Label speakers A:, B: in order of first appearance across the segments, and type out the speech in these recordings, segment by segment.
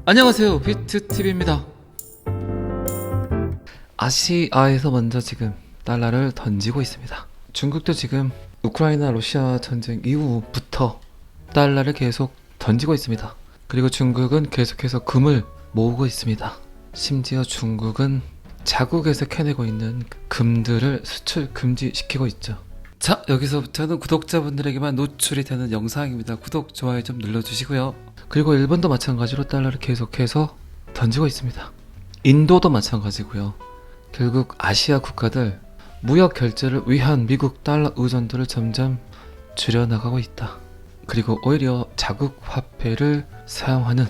A: 안녕하세요, 비트TV입니다. 아시아에서 먼저 지금 달러를 던지고 있습니다. 중국도 지금 우크라이나 러시아 전쟁 이후부터 달러를 계속 던지고 있습니다. 그리고 중국은 계속해서 금을 모으고 있습니다. 심지어 중국은 자국에서 캐내고 있는 금들을 수출 금지시키고 있죠. 자, 여기서부터는 구독자분들에게만 노출이 되는 영상입니다. 구독, 좋아요 좀 눌러주시고요. 그리고 일본도 마찬가지로 달러를 계속해서 던지고 있습니다. 인도도 마찬가지고요. 결국 아시아 국가들 무역 결제를 위한 미국 달러 의존도를 점점 줄여나가고 있다. 그리고 오히려 자국 화폐를 사용하는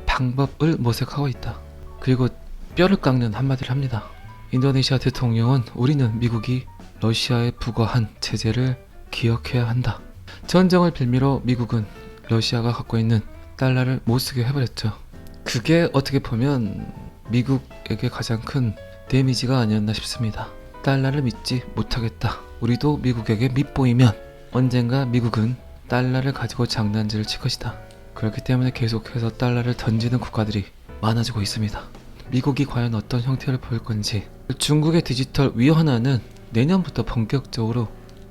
A: 방법을 모색하고 있다. 그리고 뼈를 깎는 한마디를 합니다. 인도네시아 대통령은 우리는 미국이 러시아에 부과한 제재를 기억해야 한다. 전쟁을 빌미로 미국은 러시아가 갖고 있는 달러를 못쓰게 해버렸죠. 그게 어떻게 보면 미국에게 가장 큰 데미지가 아니었나 싶습니다. 달러를 믿지 못하겠다. 우리도 미국에게 밉보이면 언젠가 미국은 달러를 가지고 장난질을 칠 것이다. 그렇기 때문에 계속해서 달러를 던지는 국가들이 많아지고 있습니다. 미국이 과연 어떤 형태를 보일 건지. 중국의 디지털 위안화는 내년부터 본격적으로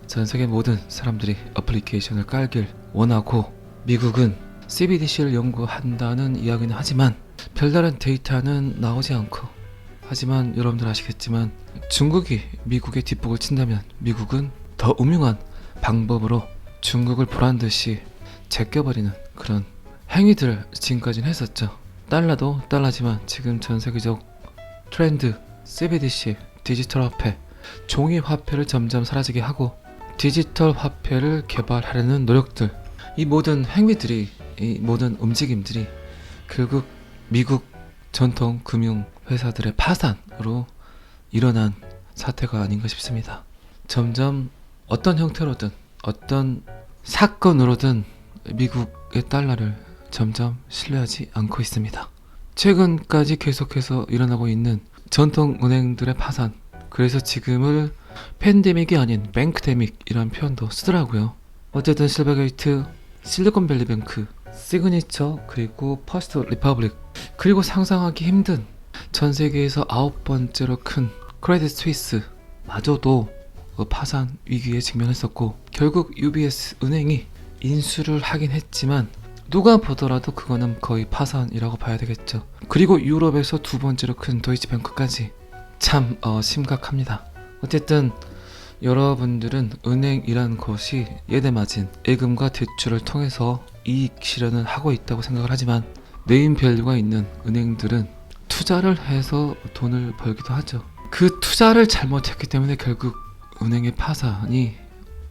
A: 전 세계 모든 사람들이 어플리케이션을 깔길 원하고, 미국은 CBDC를 연구한다는 이야기는 하지만 별다른 데이터는 나오지 않고, 하지만 여러분들 아시겠지만 중국이 미국의 뒷북을 친다면 미국은 더 음흉한 방법으로 중국을 보란듯이 제껴버리는 그런 행위들을 지금까지는 했었죠. 달러도 달러지만 지금 전 세계적 트렌드 CBDC, 디지털 화폐, 종이 화폐를 점점 사라지게 하고 디지털 화폐를 개발하려는 노력들, 이 모든 행위들이, 이 모든 움직임들이 결국 미국 전통 금융 회사들의 파산으로 일어난 사태가 아닌가 싶습니다. 점점 어떤 형태로든 어떤 사건으로든 미국의 달러를 점점 신뢰하지 않고 있습니다. 최근까지 계속해서 일어나고 있는 전통 은행들의 파산, 그래서 지금을 팬데믹이 아닌 뱅크데믹이라는 표현도 쓰더라고요. 어쨌든 실버게이트, 실리콘밸리뱅크, 시그니처, 그리고 퍼스트 리퍼블릭, 그리고 상상하기 힘든 전 세계에서 9번째로 큰 크레딧 스위스 마저도 파산 위기에 직면했었고, 결국 UBS 은행이 인수를 하긴 했지만 누가 보더라도 그거는 거의 파산이라고 봐야 되겠죠. 그리고 유럽에서 두 번째로 큰 도이치뱅크까지 참 심각합니다. 어쨌든 여러분들은 은행이란 것이 예대마진, 예금과 대출을 통해서 이익 실현을 하고 있다고 생각을 하지만, 네임밸류가 있는 은행들은 투자를 해서 돈을 벌기도 하죠. 그 투자를 잘못했기 때문에 결국 은행의 파산이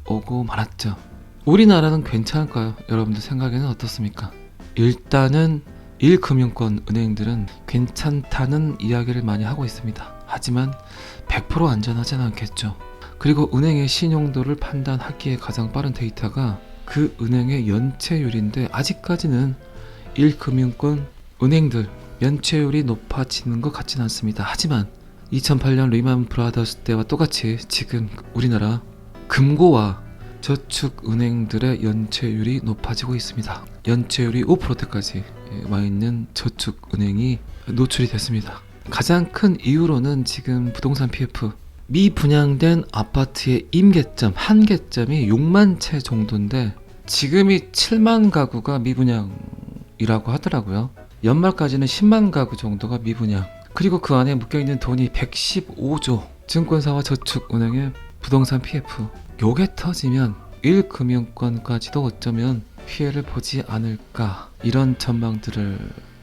A: 오고 말았죠. 우리나라는 괜찮을까요? 여러분들 생각에는 어떻습니까? 일단은 1금융권 은행들은 괜찮다는 이야기를 많이 하고 있습니다. 하지만 100% 안전하진 않겠죠. 그리고 은행의 신용도를 판단하기에 가장 빠른 데이터가 그 은행의 연체율인데, 아직까지는 1금융권 은행들 연체율이 높아지는 것 같지는 않습니다. 하지만 2008년 리만 브라더스 때와 똑같이 지금 우리나라 금고와 저축은행들의 연체율이 높아지고 있습니다. 연체율이 5%대까지 와 있는 저축은행이 노출이 됐습니다. 가장 큰 이유로는 지금 부동산 PF, 미분양된 아파트의 임계점, 한계점이 6만 채 정도인데 지금이 7만 가구가 미분양이라고 하더라고요. 연말까지는 10만 가구 정도가 미분양, 그리고 그 안에 묶여있는 돈이 115조, 증권사와 저축은행의 부동산 PF, 요게 터지면 1금융권까지도 어쩌면 피해를 보지 않을까, 이런 전망들을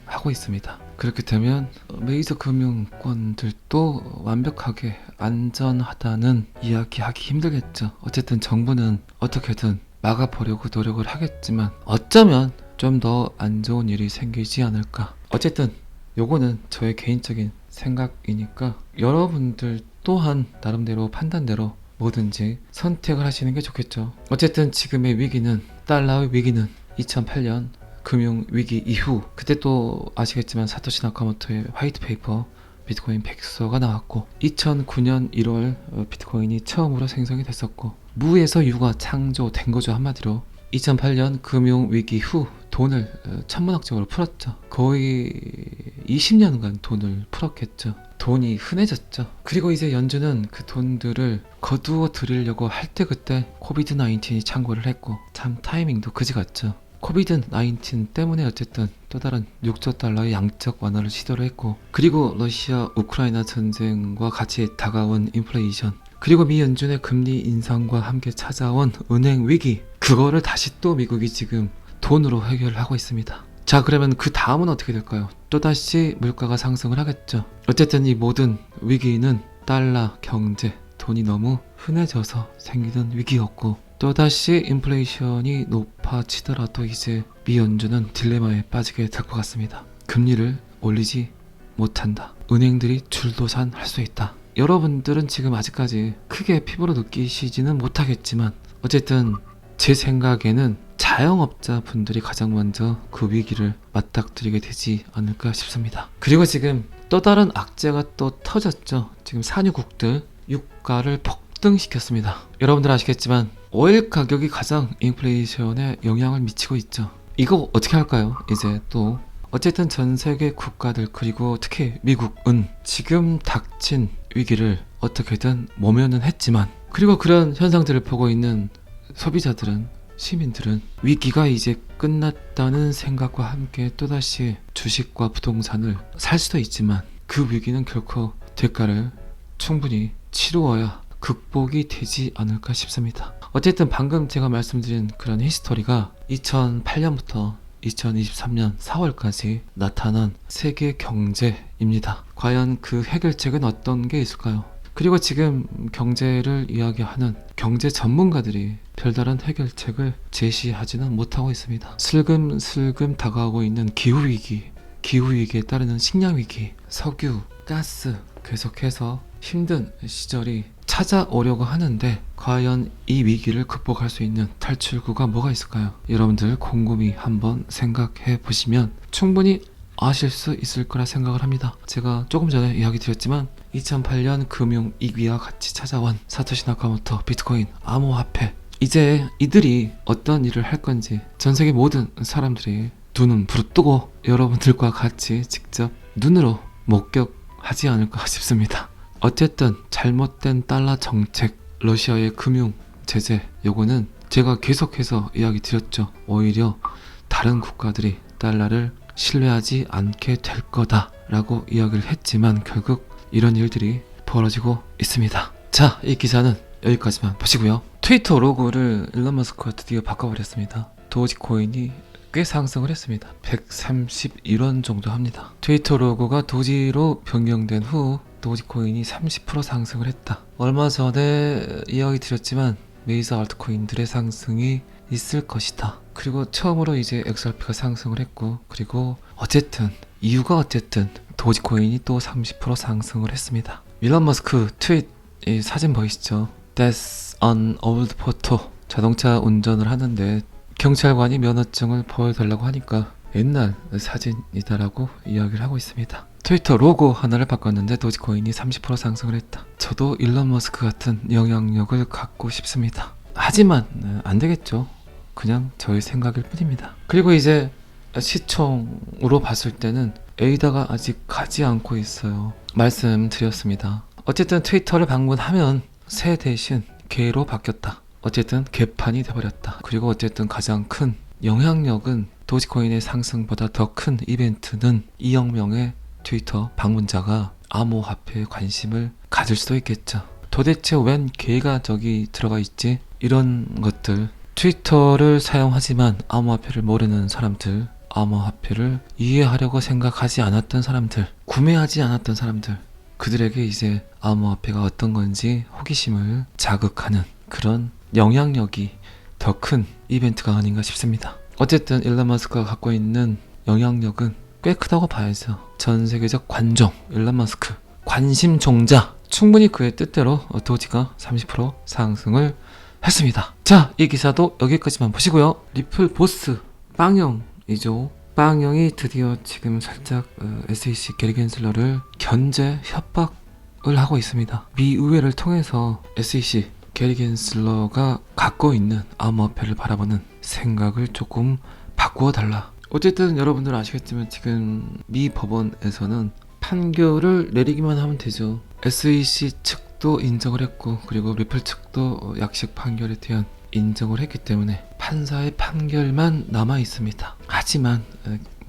A: 하고 있습니다. 그렇게 되면 메이저 금융권들도 완벽하게 안전하다는 이야기하기 힘들겠죠. 어쨌든 정부는 어떻게든 막아보려고 노력을 하겠지만 어쩌면 좀 더 안 좋은 일이 생기지 않을까. 어쨌든 요거는 저의 개인적인 생각이니까 여러분들 또한 나름대로 판단대로 뭐든지 선택을 하시는 게 좋겠죠. 어쨌든 지금의 위기는, 달러의 위기는 2008년 금융위기 이후, 그때 또 아시겠지만 사토시 나카모토의 화이트페이퍼 비트코인 백서가 나왔고, 2009년 1월 비트코인이 처음으로 생성이 됐었고, 무에서 유가 창조된 거죠. 한마디로 2008년 금융위기 후 돈을 천문학적으로 풀었죠. 거의 20년간 돈을 풀었겠죠. 돈이 흔해졌죠. 그리고 이제 연주는 그 돈들을 거두어 드리려고 할 때 그때 코비드 19이 창궐을 했고, 참 타이밍도 그지 같죠. 코비드 19 때문에 어쨌든 또 다른 6조 달러의 양적 완화를 시도를 했고, 그리고 러시아 우크라이나 전쟁과 같이 다가온 인플레이션, 그리고 미 연준의 금리 인상과 함께 찾아온 은행 위기, 그거를 다시 또 미국이 지금 돈으로 해결하고 있습니다. 자, 그러면 그 다음은 어떻게 될까요? 또다시 물가가 상승을 하겠죠. 어쨌든 이 모든 위기는 달러, 경제, 돈이 너무 흔해져서 생기는 위기였고, 또다시 인플레이션이 높아지더라도 이제 미 연준은 딜레마에 빠지게 될 것 같습니다. 금리를 올리지 못한다. 은행들이 줄도산할 수 있다. 여러분들은 지금 아직까지 크게 피부로 느끼시지는 못하겠지만, 어쨌든 제 생각에는 자영업자 분들이 가장 먼저 그 위기를 맞닥뜨리게 되지 않을까 싶습니다. 그리고 지금 또 다른 악재가 또 터졌죠. 지금 산유국들 유가를 폭등시켰습니다. 여러분들 아시겠지만 오일 가격이 가장 인플레이션에 영향을 미치고 있죠. 이거 어떻게 할까요? 이제 또 어쨌든 전 세계 국가들, 그리고 특히 미국은 지금 닥친 위기를 어떻게든 모면은 했지만, 그리고 그런 현상들을 보고 있는 소비자들은, 시민들은 위기가 이제 끝났다는 생각과 함께 또다시 주식과 부동산을 살 수도 있지만, 그 위기는 결코 대가를 충분히 치루어야 극복이 되지 않을까 싶습니다. 어쨌든 방금 제가 말씀드린 그런 히스토리가 2008년부터 2023년 4월까지 나타난 세계 경제입니다. 과연 그 해결책은 어떤 게 있을까요? 그리고 지금 경제를 이야기하는 경제 전문가들이 별다른 해결책을 제시하지는 못하고 있습니다. 슬금슬금 다가오고 있는 기후위기, 기후위기에 따르는 식량위기, 석유, 가스, 계속해서 힘든 시절이 찾아오려고 하는데, 과연 이 위기를 극복할 수 있는 탈출구가 뭐가 있을까요? 여러분들 곰곰이 한번 생각해 보시면 충분히 아실 수 있을 거라 생각을 합니다. 제가 조금 전에 이야기 드렸지만 2008년 금융 위기와 같이 찾아온 사토시 나카모토, 비트코인, 암호화폐, 이제 이들이 어떤 일을 할 건지 전 세계 모든 사람들이 두 눈 부릅뜨고 여러분들과 같이 직접 눈으로 목격하지 않을까 싶습니다. 어쨌든 잘못된 달러 정책, 러시아의 금융 제재, 요거는 제가 계속해서 이야기 드렸죠. 오히려 다른 국가들이 달러를 신뢰하지 않게 될 거다라고 이야기를 했지만 결국 이런 일들이 벌어지고 있습니다. 자, 이 기사는 여기까지만 보시고요. 트위터 로고를 일론 머스크가 드디어 바꿔버렸습니다. 도지코인이 꽤 상승을 했습니다. 131원 정도 합니다. 트위터 로고가 도지로 변경된 후 도지코인이 30% 상승을 했다. 얼마 전에 이야기 드렸지만 메이저 알트코인들의 상승이 있을 것이다. 그리고 처음으로 이제 XRP가 상승을 했고, 그리고 어쨌든 이유가 어쨌든 도지코인이 또 30% 상승을 했습니다. 일론 머스크 트윗, 이 사진 보이시죠? That's an old photo. 자동차 운전을 하는데 경찰관이 면허증을 보여달라고 하니까 옛날 사진이다라고 이야기를 하고 있습니다. 트위터 로고 하나를 바꿨는데 도지코인이 30% 상승을 했다. 저도 일론 머스크 같은 영향력을 갖고 싶습니다. 하지만 안 되겠죠. 그냥 저의 생각일 뿐입니다. 그리고 이제 시총으로 봤을 때는 에이다가 아직 가지 않고 있어요. 말씀드렸습니다. 어쨌든 트위터를 방문하면 새 대신 개로 바뀌었다. 어쨌든 개판이 돼버렸다. 그리고 어쨌든 가장 큰 영향력은 도지코인의 상승보다 더 큰 이벤트는 2억 명의 트위터 방문자가 암호화폐에 관심을 가질 수도 있겠죠. 도대체 웬 개가 저기 들어가 있지? 이런 것들, 트위터를 사용하지만 암호화폐를 모르는 사람들, 암호화폐를 이해하려고 생각하지 않았던 사람들, 구매하지 않았던 사람들, 그들에게 이제 암호화폐가 어떤 건지 호기심을 자극하는 그런 영향력이 더 큰 이벤트가 아닌가 싶습니다. 어쨌든 일론 머스크가 갖고 있는 영향력은 꽤 크다고 봐야죠. 전 세계적 관종, 일론 머스크, 관심 종자, 충분히 그의 뜻대로 도지가 30% 상승을 했습니다. 자, 이 기사도 여기까지만 보시고요. 리플 보스 빵영이죠. 빵영이 드디어 지금 살짝 SEC 게리 겐슬러를 견제 협박을 하고 있습니다. 미 의회를 통해서 SEC 게리 겐슬러가 갖고 있는 암호화폐를 바라보는 생각을 조금 바꾸어 달라. 어쨌든 여러분들 아시겠지만 지금 미 법원에서는 판결을 내리기만 하면 되죠. SEC 측도 인정을 했고 그리고 리플 측도 약식 판결에 대한 인정을 했기 때문에 판사의 판결만 남아 있습니다. 하지만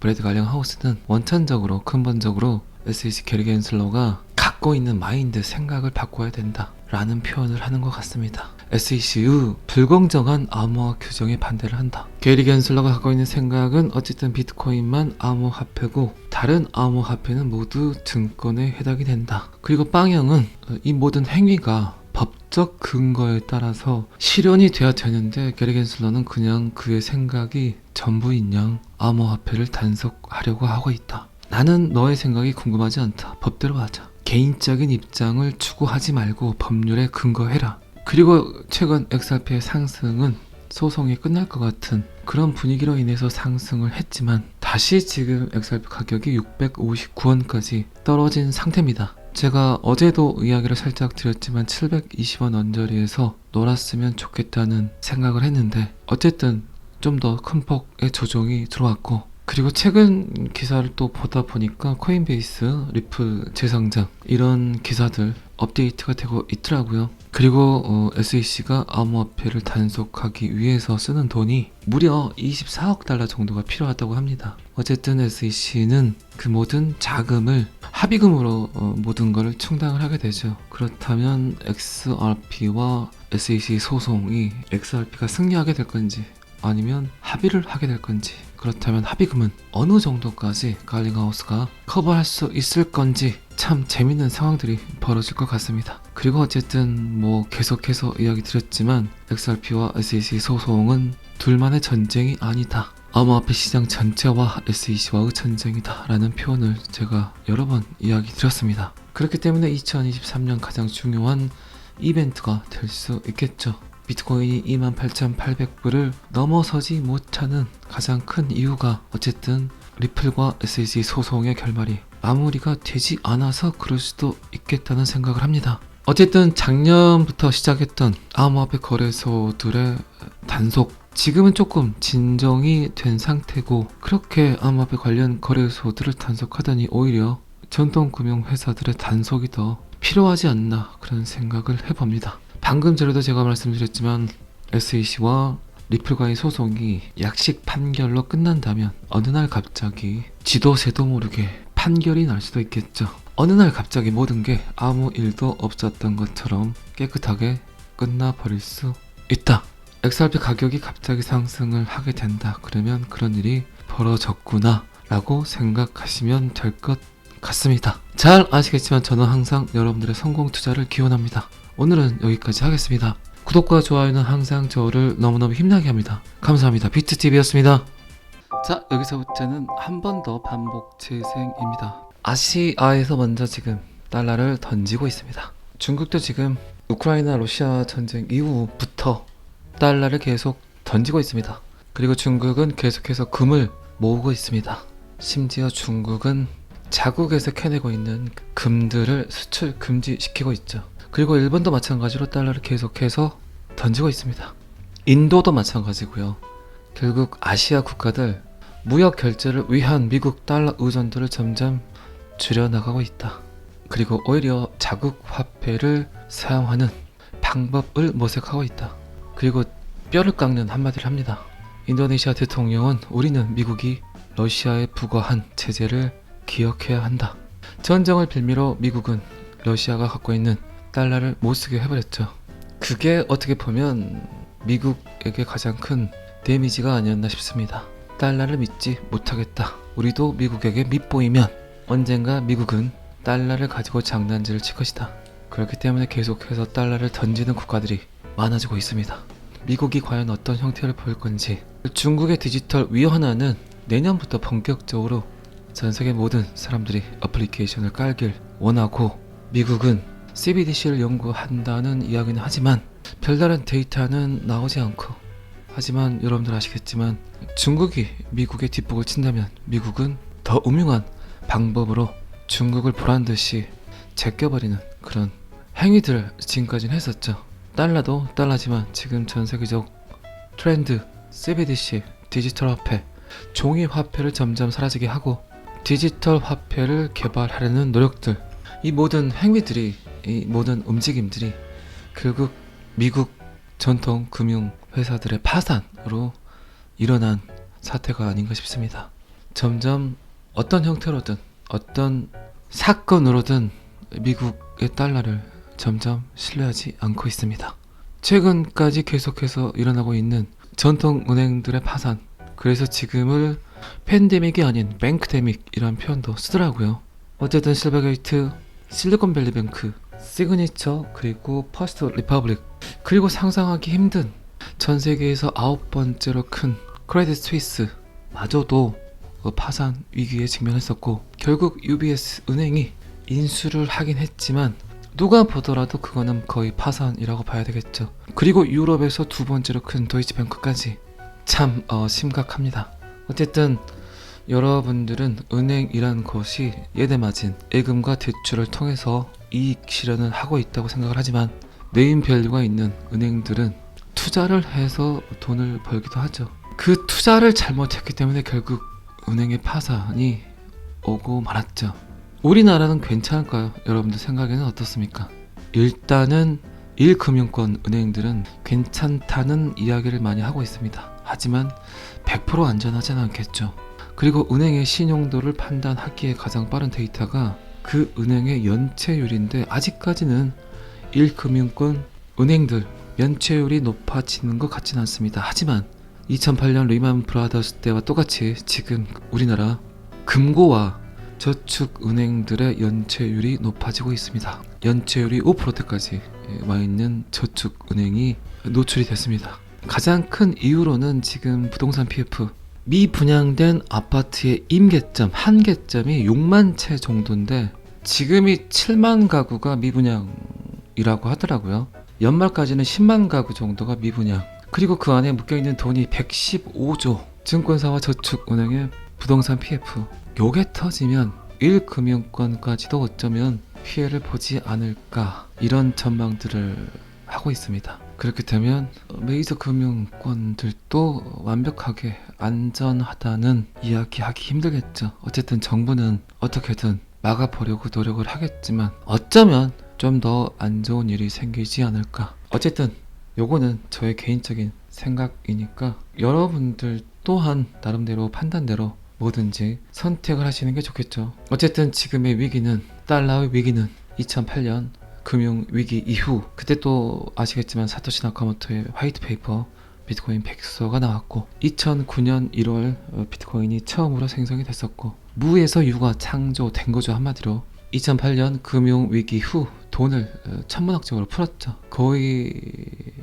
A: 브래드 갈링 하우스는 원천적으로 근본적으로 SEC 게리 겐슬러가 갖고 있는 마인드 생각을 바꿔야 된다 라는 표현을 하는 것 같습니다. SEC의 불공정한 암호화 규정에 반대를 한다. 게리 겐슬러가 갖고 있는 생각은 어쨌든 비트코인만 암호화폐고 다른 암호화폐는 모두 증권에 해당이 된다. 그리고 빵형은 이 모든 행위가 법적 근거에 따라서 실현이 돼야 되는데 게리 겐슬러는 그냥 그의 생각이 전부인 양 암호화폐를 단속하려고 하고 있다. 나는 너의 생각이 궁금하지 않다. 법대로 하자. 개인적인 입장을 추구하지 말고 법률에 근거해라. 그리고 최근 XRP의 상승은 소송이 끝날 것 같은 그런 분위기로 인해서 상승을 했지만 다시 지금 XRP 가격이 659원까지 떨어진 상태입니다. 제가 어제도 이야기를 살짝 드렸지만 720원 언저리에서 놀았으면 좋겠다는 생각을 했는데 어쨌든 좀 더 큰 폭의 조정이 들어왔고 그리고 최근 기사를 또 보다 보니까 코인베이스, 리플 재상장 이런 기사들 업데이트가 되고 있더라고요. 그리고 SEC가 암호화폐를 단속하기 위해서 쓰는 돈이 무려 24억 달러 정도가 필요하다고 합니다. 어쨌든 SEC는 그 모든 자금을 합의금으로 모든 것을 충당을 하게 되죠. 그렇다면 XRP와 SEC 소송이 XRP가 승리하게 될 건지 아니면 합의를 하게 될 건지 그렇다면 합의금은 어느 정도까지 갈링하우스가 커버할 수 있을 건지 참 재밌는 상황들이 벌어질 것 같습니다. 그리고 어쨌든 뭐 계속해서 이야기 드렸지만 XRP와 SEC 소송은 둘만의 전쟁이 아니다. 암호화폐 시장 전체와 SEC와의 전쟁이다 라는 표현을 제가 여러 번 이야기 드렸습니다. 그렇기 때문에 2023년 가장 중요한 이벤트가 될 수 있겠죠. 비트코인이 28,800불을 넘어서지 못하는 가장 큰 이유가 어쨌든 리플과 SEC 소송의 결말이 마무리가 되지 않아서 그럴 수도 있겠다는 생각을 합니다. 어쨌든 작년부터 시작했던 암호화폐 거래소들의 단속 지금은 조금 진정이 된 상태고 그렇게 암호화폐 관련 거래소들을 단속하더니 오히려 전통금융회사들의 단속이 더 필요하지 않나 그런 생각을 해봅니다. 방금 전에도 제가 말씀드렸지만 SEC와 리플과의 소송이 약식 판결로 끝난다면 어느 날 갑자기 지도 새도 모르게 판결이 날 수도 있겠죠. 어느 날 갑자기 모든 게 아무 일도 없었던 것처럼 깨끗하게 끝나버릴 수 있다. XRP 가격이 갑자기 상승을 하게 된다. 그러면 그런 일이 벌어졌구나 라고 생각하시면 될 것 같습니다. 잘 아시겠지만 저는 항상 여러분들의 성공 투자를 기원합니다. 오늘은 여기까지 하겠습니다. 구독과 좋아요는 항상 저를 너무너무 힘나게 합니다. 감사합니다. 비트TV였습니다. 자, 여기서부터는 한 번 더 반복 재생입니다. 아시아에서 먼저 지금 달러를 던지고 있습니다. 중국도 지금 우크라이나 러시아 전쟁 이후부터 달러를 계속 던지고 있습니다. 그리고 중국은 계속해서 금을 모으고 있습니다. 심지어 중국은 자국에서 캐내고 있는 금들을 수출 금지시키고 있죠. 그리고 일본도 마찬가지로 달러를 계속해서 던지고 있습니다. 인도도 마찬가지고요. 결국 아시아 국가들 무역 결제를 위한 미국 달러 의존도를 점점 줄여나가고 있다. 그리고 오히려 자국 화폐를 사용하는 방법을 모색하고 있다. 그리고 뼈를 깎는 한마디를 합니다. 인도네시아 대통령은 우리는 미국이 러시아에 부과한 제재를 기억해야 한다. 전쟁을 빌미로 미국은 러시아가 갖고 있는 달러를 못쓰게 해버렸죠. 그게 어떻게 보면 미국에게 가장 큰 데미지가 아니었나 싶습니다. 달러를 믿지 못하겠다. 우리도 미국에게 밉보이면 언젠가 미국은 달러를 가지고 장난질을 칠 것이다. 그렇기 때문에 계속해서 달러를 던지는 국가들이 많아지고 있습니다. 미국이 과연 어떤 형태를 보일 건지. 중국의 디지털 위안화는 내년부터 본격적으로 전 세계 모든 사람들이 어플리케이션을 깔길 원하고 미국은 CBDC를 연구한다는 이야기는 하지만 별다른 데이터는 나오지 않고 하지만 여러분들 아시겠지만 중국이 미국의 뒷북을 친다면 미국은 더 음흉한 방법으로 중국을 보란듯이 제껴버리는 그런 행위들을 지금까지는 했었죠. 달러도 달러지만 지금 전 세계적 트렌드 CBDC 디지털 화폐 종이 화폐를 점점 사라지게 하고 디지털 화폐를 개발하려는 노력들, 이 모든 행위들이, 이 모든 움직임들이 결국 미국 전통 금융 회사들의 파산으로 일어난 사태가 아닌가 싶습니다. 점점 어떤 형태로든 어떤 사건으로든 미국의 달러를 점점 신뢰하지 않고 있습니다. 최근까지 계속해서 일어나고 있는 전통 은행들의 파산, 그래서 지금을 팬데믹이 아닌 뱅크데믹이라는 표현도 쓰더라고요. 어쨌든 실버게이트, 실리콘밸리뱅크, 시그니처, 그리고 퍼스트 리퍼블릭, 그리고 상상하기 힘든 전 세계에서 9번째로 큰 크레딧 스위스 마저도 파산 위기에 직면했었고, 결국 UBS 은행이 인수를 하긴 했지만 누가 보더라도 그거는 거의 파산이라고 봐야 되겠죠. 그리고 유럽에서 두 번째로 큰 도이치뱅크까지 참 심각합니다. 어쨌든 여러분들은 은행이란 것이 예대마진, 예금과 대출을 통해서 이익 실현을 하고 있다고 생각을 하지만, 네임밸류가 있는 은행들은 투자를 해서 돈을 벌기도 하죠. 그 투자를 잘못했기 때문에 결국 은행의 파산이 오고 말았죠. 우리나라는 괜찮을까요? 여러분들 생각에는 어떻습니까? 일단은 1금융권 은행들은 괜찮다는 이야기를 많이 하고 있습니다. 하지만 100% 안전하진 않겠죠. 그리고 은행의 신용도를 판단하기에 가장 빠른 데이터가 그 은행의 연체율인데, 아직까지는 1금융권 은행들 연체율이 높아지는 것 같지는 않습니다. 하지만 2008년 리만 브라더스 때와 똑같이 지금 우리나라 금고와 저축은행들의 연체율이 높아지고 있습니다. 연체율이 5%대까지 와 있는 저축은행이 노출이 됐습니다. 가장 큰 이유로는 지금 부동산 PF, 미분양된 아파트의 임계점, 한계점이 6만 채 정도인데 지금이 7만 가구가 미분양이라고 하더라고요. 연말까지는 10만 가구 정도가 미분양, 그리고 그 안에 묶여있는 돈이 115조, 증권사와 저축은행의 부동산 PF, 요게 터지면 1금융권까지도 어쩌면 피해를 보지 않을까, 이런 전망들을 하고 있습니다. 그렇게 되면 메이저 금융권들도 완벽하게 안전하다는 이야기하기 힘들겠죠. 어쨌든 정부는 어떻게든 막아보려고 노력을 하겠지만 어쩌면 좀 더 안 좋은 일이 생기지 않을까. 어쨌든 요거는 저의 개인적인 생각이니까 여러분들 또한 나름대로 판단대로 뭐든지 선택을 하시는 게 좋겠죠. 어쨌든 지금의 위기는, 달러의 위기는 2008년 금융위기 이후, 그때 또 아시겠지만 사토시 나카모토의 화이트페이퍼 비트코인 백서가 나왔고, 2009년 1월 비트코인이 처음으로 생성이 됐었고, 무에서 유가 창조된 거죠. 한마디로 2008년 금융위기 후 돈을 천문학적으로 풀었죠. 거의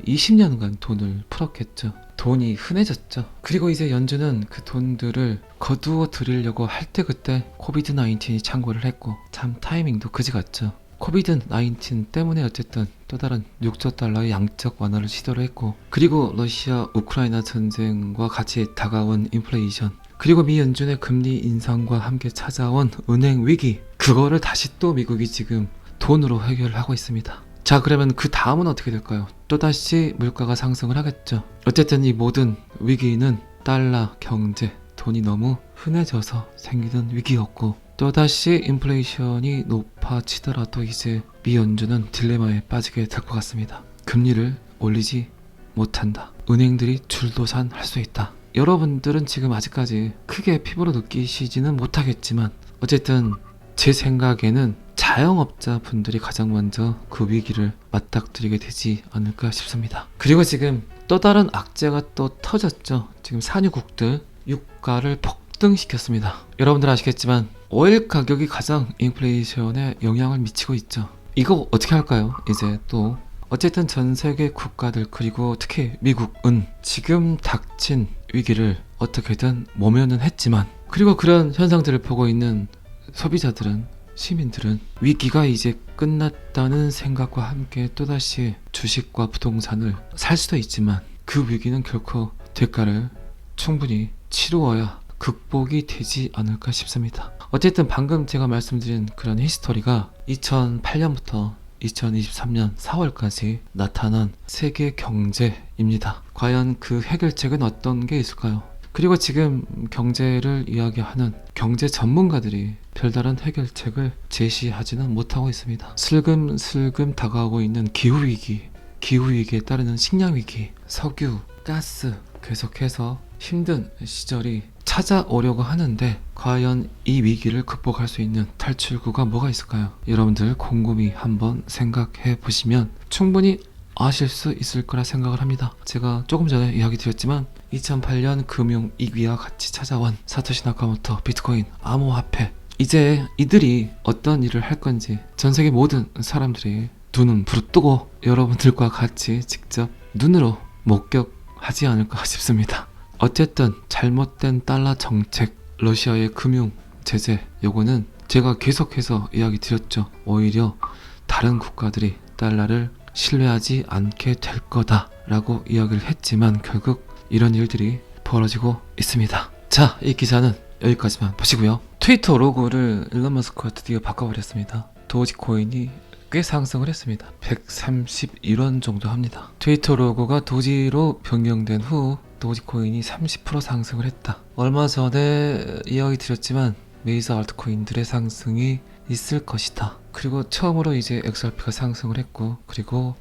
A: 20년간 돈을 풀었겠죠. 돈이 흔해졌죠. 그리고 이제 연준은 그 돈들을 거두어 드리려고 할 때 그때 코비드 19이 창궐을 했고, 참 타이밍도 그지 같죠. 코비드 19 때문에 어쨌든 또 다른 6조 달러의 양적 완화를 시도를 했고, 그리고 러시아 우크라이나 전쟁과 같이 다가온 인플레이션, 그리고 미 연준의 금리 인상과 함께 찾아온 은행 위기, 그거를 다시 또 미국이 지금 돈으로 해결하고 있습니다. 자, 그러면 그 다음은 어떻게 될까요? 또다시 물가가 상승을 하겠죠. 어쨌든 이 모든 위기는 달러, 경제, 돈이 너무 흔해져서 생기는 위기였고, 또다시 인플레이션이 높아지더라도 이제 미 연준은 딜레마에 빠지게 될 것 같습니다. 금리를 올리지 못한다. 은행들이 줄도산 할 수 있다. 여러분들은 지금 아직까지 크게 피부로 느끼시지는 못하겠지만, 어쨌든 제 생각에는 자영업자 분들이 가장 먼저 그 위기를 맞닥뜨리게 되지 않을까 싶습니다. 그리고 지금 또 다른 악재가 또 터졌죠. 지금 산유국들 유가를 폭등시켰습니다. 여러분들 아시겠지만 오일 가격이 가장 인플레이션에 영향을 미치고 있죠. 이거 어떻게 할까요? 이제 또 어쨌든 전 세계 국가들, 그리고 특히 미국은 지금 닥친 위기를 어떻게든 모면은 했지만, 그리고 그런 현상들을 보고 있는 소비자들은, 시민들은 위기가 이제 끝났다는 생각과 함께 또다시 주식과 부동산을 살 수도 있지만, 그 위기는 결코 대가를 충분히 치루어야 극복이 되지 않을까 싶습니다. 어쨌든 방금 제가 말씀드린 그런 히스토리가 2008년부터 2023년 4월까지 나타난 세계 경제입니다. 과연 그 해결책은 어떤 게 있을까요? 그리고 지금 경제를 이야기하는 경제 전문가들이 별다른 해결책을 제시하지는 못하고 있습니다. 슬금슬금 다가오고 있는 기후위기, 기후위기에 따르는 식량위기, 석유, 가스 계속해서 힘든 시절이 찾아오려고 하는데 과연 이 위기를 극복할 수 있는 탈출구가 뭐가 있을까요? 여러분들 곰곰이 한번 생각해 보시면 충분히 아실 수 있을 거라 생각을 합니다. 제가 조금 전에 이야기 드렸지만 2008년 금융 위기와 같이 찾아온 사토시 나카모토, 비트코인, 암호화폐, 이제 이들이 어떤 일을 할 건지 전 세계 모든 사람들이 눈은 부릅뜨고 여러분들과 같이 직접 눈으로 목격하지 않을까 싶습니다. 어쨌든 잘못된 달러 정책, 러시아의 금융 제재, 요거는 제가 계속해서 이야기 드렸죠. 오히려 다른 국가들이 달러를 신뢰하지 않게 될 거다라고 이야기를 했지만 결국 이런 일들이 벌어지고 있습니다. 자, 이 기사는 여기까지만 보시고요. 트위터 로고를 일론 머스크가 드디어 바꿔버렸습니다. 도지코인이 꽤 상승을 했습니다. 131원 정도 합니다. 트위터 로고가 도지로 변경된 후 도지코인이 30% 상승을 했다. 얼마 전에 이야기 드렸지만 메이저 알트코인들의 상승이 있을 것이다. 그리고 처음으로 이제 XRP가 상승을 했고, 그리고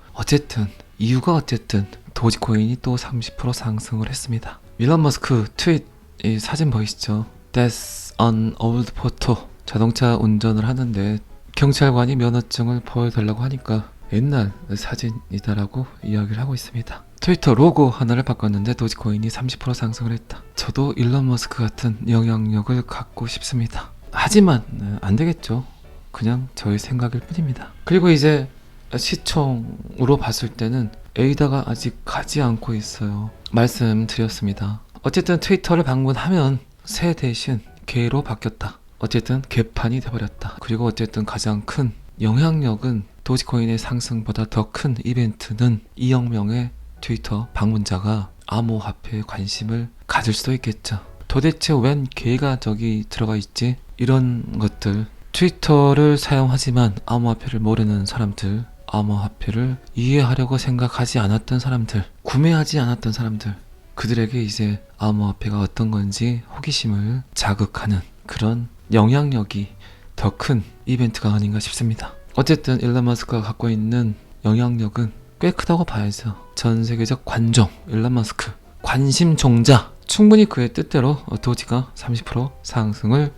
A: 이유가 어쨌든 도지코인이 또 30% 상승을 했습니다. 일론 머스크 트윗, 이 사진 보이시죠? That's an old photo. 자동차 운전을 하는데 경찰관이 면허증을 보여달라고 하니까 옛날 사진이다라고 이야기를 하고 있습니다. 트위터 로고 하나를 바꿨는데 도지코인이 30% 상승을 했다. 저도 일론 머스크 같은 영향력을 갖고 싶습니다. 하지만 안 되겠죠. 그냥 저의 생각일 뿐입니다. 그리고 이제 시총으로 봤을 때는 에이다가 아직 가지 않고 있어요. 말씀드렸습니다. 어쨌든 트위터를 방문하면 새 대신 개로 바뀌었다. 어쨌든 개판이 돼버렸다. 그리고 어쨌든 가장 큰 영향력은 도지코인의 상승보다 더 큰 이벤트는 2억 명의 트위터 방문자가 암호화폐에 관심을 가질 수도 있겠죠. 도대체 웬 개가 저기 들어가 있지? 이런 것들, 트위터를 사용하지만 암호화폐를 모르는 사람들, 암호화폐를 이해하려고 생각하지 않았던 사람들, 구매하지 않았던 사람들, 그들에게 이제 암호화폐가 어떤 건지 호기심을 자극하는 그런 영향력이 더 큰 이벤트가 아닌가 싶습니다. 어쨌든 일론 머스크가 갖고 있는 영향력은 꽤 크다고 봐야죠. 전 세계적 관종, 일론 머스크, 관심 종자, 충분히 그의 뜻대로 도지가 30% 상승을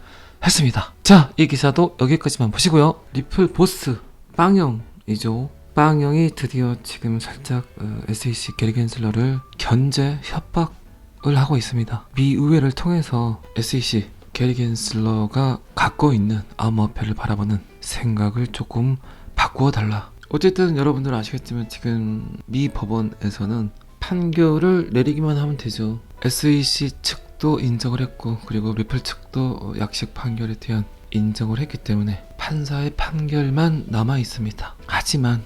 A: 했습니다. 자, 이 기사도 여기까지만 보시고요. 리플 보스 빵영이죠. 빵영이 드디어 지금 살짝 SEC 게리 겐슬러를 견제 협박을 하고 있습니다. 미 의회를 통해서 SEC 게리 겐슬러가 갖고 있는 암호화폐를 바라보는 생각을 조금 바꾸어 달라. 어쨌든 여러분들 아시겠지만 지금 미 법원에서는 판결을 내리기만 하면 되죠. SEC 측도 인정을 했고, 그리고 리플 측도 약식 판결에 대한 인정을 했기 때문에 판사의 판결만 남아 있습니다. 하지만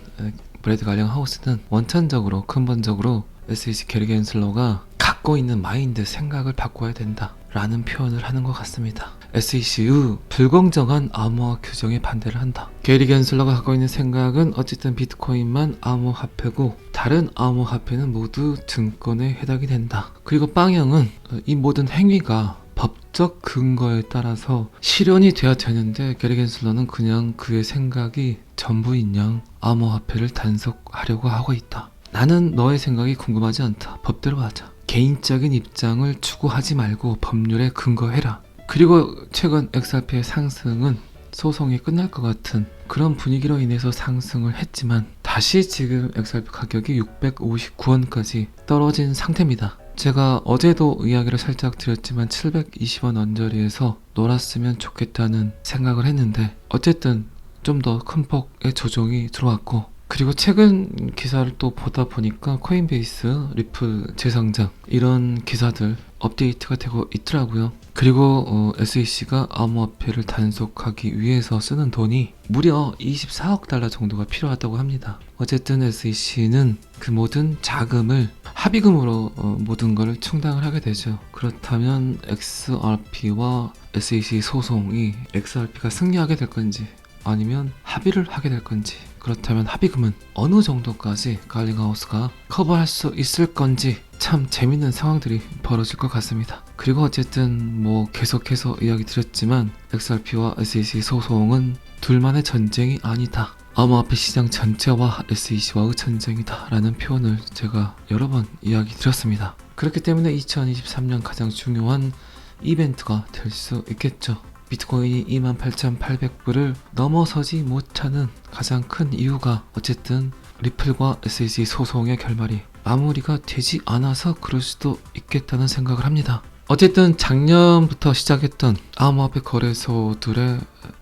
A: 브래드 갈령 하우스는 원천적으로 근본적으로 SEC 게리 겐슬러가 갖고 있는 마인드, 생각을 바꿔야 된다 라는 표현을 하는 것 같습니다. SEC의 불공정한 암호화 규정에 반대를 한다. 게리 겐슬러가 갖고 있는 생각은 어쨌든 비트코인만 암호화폐고 다른 암호화폐는 모두 증권에 해당이 된다. 그리고 빵영은 이 모든 행위가 법적 근거에 따라서 실현이 돼야 되는데 게리 겐슬러는 그냥 그의 생각이 전부인 양 암호화폐를 단속하려고 하고 있다. 나는 너의 생각이 궁금하지 않다. 법대로 하자. 개인적인 입장을 추구하지 말고 법률에 근거해라. 그리고 최근 XRP의 상승은 소송이 끝날 것 같은 그런 분위기로 인해서 상승을 했지만 다시 지금 XRP 가격이 659원까지 떨어진 상태입니다. 제가 어제도 이야기를 살짝 드렸지만 720원 언저리에서 놀았으면 좋겠다는 생각을 했는데 어쨌든 좀 더 큰 폭의 조정이 들어왔고, 그리고 최근 기사를 또 보다 보니까 코인베이스, 리플 재상장 이런 기사들 업데이트가 되고 있더라고요. 그리고 SEC가 암호화폐를 단속하기 위해서 쓰는 돈이 무려 24억 달러 정도가 필요하다고 합니다. 어쨌든 SEC는 그 모든 자금을 합의금으로 모든 것을 충당을 하게 되죠. 그렇다면 XRP와 SEC 소송이 XRP가 승리하게 될 건지 아니면 합의를 하게 될 건지, 그렇다면 합의금은 어느 정도까지 갈링하우스가 커버할 수 있을 건지 참 재밌는 상황들이 벌어질 것 같습니다. 그리고 어쨌든 뭐 계속해서 이야기 드렸지만 XRP와 SEC 소송은 둘만의 전쟁이 아니다. 암호화폐 시장 전체와 SEC와의 전쟁이다 라는 표현을 제가 여러 번 이야기 드렸습니다. 그렇기 때문에 2023년 가장 중요한 이벤트가 될 수 있겠죠. 비트코인이 28,800불을 넘어서지 못하는 가장 큰 이유가 어쨌든 리플과 SEC 소송의 결말이 마무리가 되지 않아서 그럴 수도 있겠다는 생각을 합니다. 어쨌든 작년부터 시작했던 암호화폐 거래소들의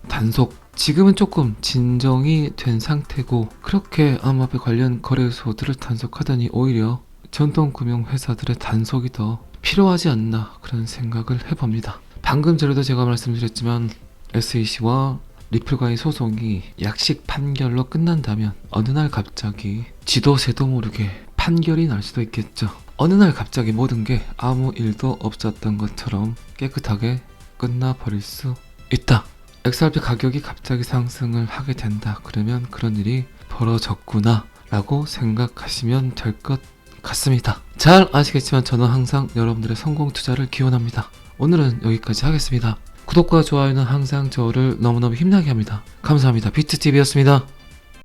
A: 단속, 지금은 조금 진정이 된 상태고, 그렇게 암호화폐 관련 거래소들을 단속하더니 오히려 전통금융회사들의 단속이 더 필요하지 않나 그런 생각을 해봅니다. 방금 전에도 제가 말씀드렸지만 SEC와 리플과의 소송이 약식 판결로 끝난다면 어느 날 갑자기 지도 새도 모르게 판결이 날 수도 있겠죠. 어느 날 갑자기 모든 게 아무 일도 없었던 것처럼 깨끗하게 끝나버릴 수 있다. XRP 가격이 갑자기 상승을 하게 된다. 그러면 그런 일이 벌어졌구나 라고 생각하시면 될 것 같습니다. 잘 아시겠지만 저는 항상 여러분들의 성공 투자를 기원합니다. 오늘은 여기까지 하겠습니다. 구독과 좋아요는 항상 저를 너무너무 힘나게 합니다. 감사합니다. 비트TV였습니다.